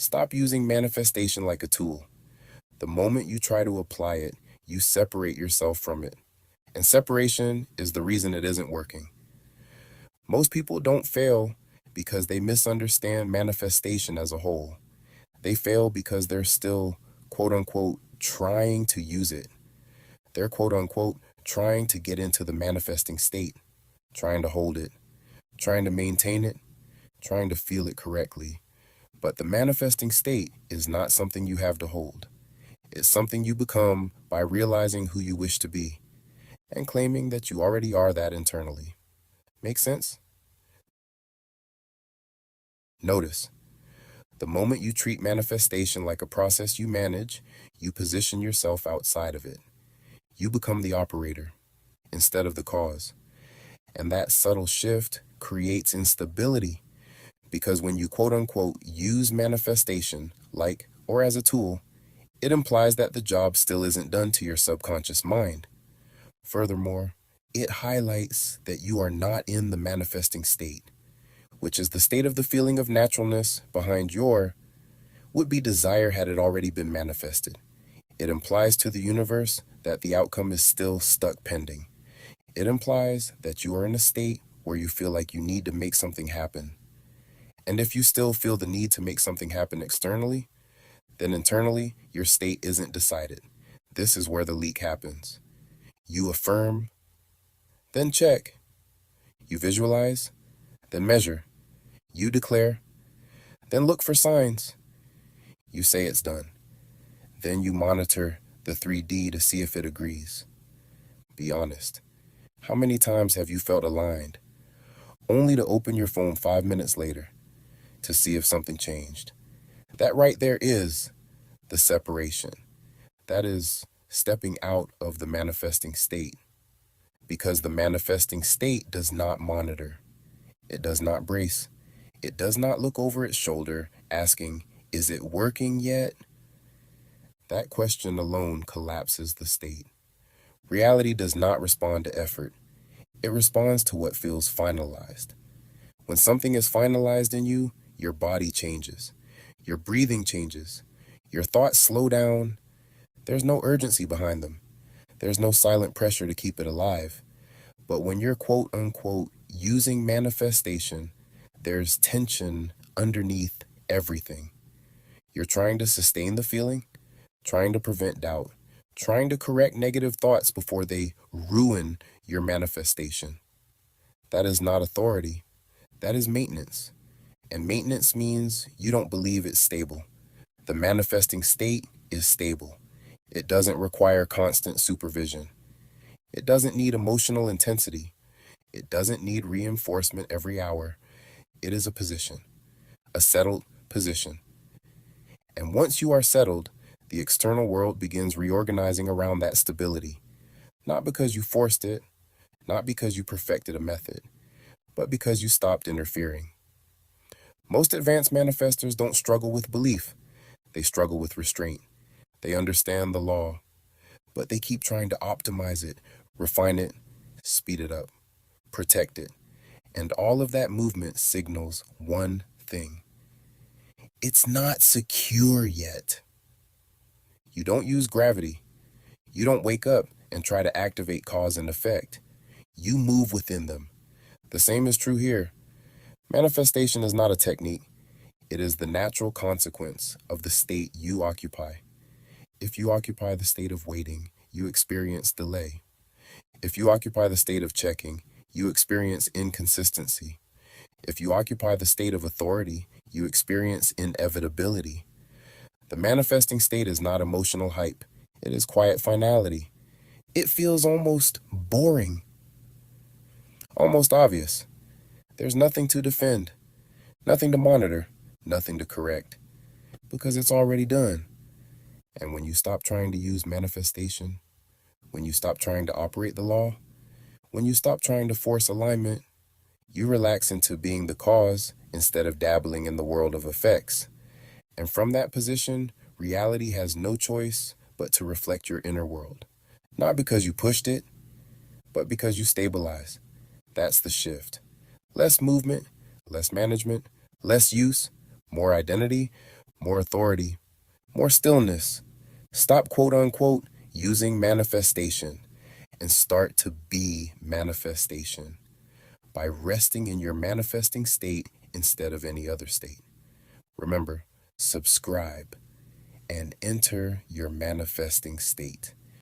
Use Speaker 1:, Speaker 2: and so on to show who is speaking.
Speaker 1: Stop using manifestation like a tool. The moment you try to apply it, you separate yourself from it. And separation is the reason it isn't working. Most people don't fail because they misunderstand manifestation as a whole. They fail because they're still, quote unquote, trying to use it. They're, quote unquote, trying to get into the manifesting state, trying to hold it, trying to maintain it, trying to feel it correctly. But the manifesting state is not something you have to hold. It's something you become by realizing who you wish to be and claiming that you already are that internally. Make sense? Notice, the moment you treat manifestation like a process you manage, you position yourself outside of it. You become the operator instead of the cause. And that subtle shift creates instability because when you quote unquote use manifestation like or as a tool, it implies that the job still isn't done to your subconscious mind. Furthermore, it highlights that you are not in the manifesting state, which is the state of the feeling of naturalness behind your would-be desire had it already been manifested. It implies to the universe that the outcome is still stuck pending. It implies that you are in a state where you feel like you need to make something happen. And if you still feel the need to make something happen externally, then internally, your state isn't decided. This is where the leak happens. You affirm, then check. You visualize, then measure. You declare, then look for signs. You say it's done. Then you monitor the 3D to see if it agrees. Be honest. How many times have you felt aligned, only to open your phone 5 minutes later to see if something changed? That right there is the separation. That is stepping out of the manifesting state, because the manifesting state does not monitor. It does not brace. It does not look over its shoulder asking, is it working yet? That question alone collapses the state. Reality does not respond to effort. It responds to what feels finalized. When something is finalized in you, your body changes. Your breathing changes. Your thoughts slow down. There's no urgency behind them. There's no silent pressure to keep it alive. But when you're quote unquote using manifestation, there's tension underneath everything. You're trying to sustain the feeling, trying to prevent doubt, trying to correct negative thoughts before they ruin your manifestation. That is not authority. That is maintenance. And maintenance means you don't believe it's stable. The manifesting state is stable. It doesn't require constant supervision. It doesn't need emotional intensity. It doesn't need reinforcement every hour. It is a position, a settled position. And once you are settled, the external world begins reorganizing around that stability. Not because you forced it, not because you perfected a method, but because you stopped interfering. Most advanced manifestors don't struggle with belief. They struggle with restraint. They understand the law, but they keep trying to optimize it, refine it, speed it up, protect it. And all of that movement signals one thing. It's not secure yet. You don't use gravity. You don't wake up and try to activate cause and effect. You move within them. The same is true here. Manifestation is not a technique. It is the natural consequence of the state you occupy. If you occupy the state of waiting, you experience delay. If you occupy the state of checking, you experience inconsistency. If you occupy the state of authority, you experience inevitability. The manifesting state is not emotional hype. It is quiet finality. It feels almost boring, almost obvious. There's nothing to defend, nothing to monitor, nothing to correct, because it's already done. And when you stop trying to use manifestation, when you stop trying to operate the law, when you stop trying to force alignment, you relax into being the cause instead of dabbling in the world of effects. And from that position, reality has no choice but to reflect your inner world. Not because you pushed it, but because you stabilize. That's the shift. Less movement, less management, less use, more identity, more authority, more stillness. Stop quote unquote using manifestation and start to be manifestation by resting in your manifesting state instead of any other state. Remember, subscribe and enter your manifesting state.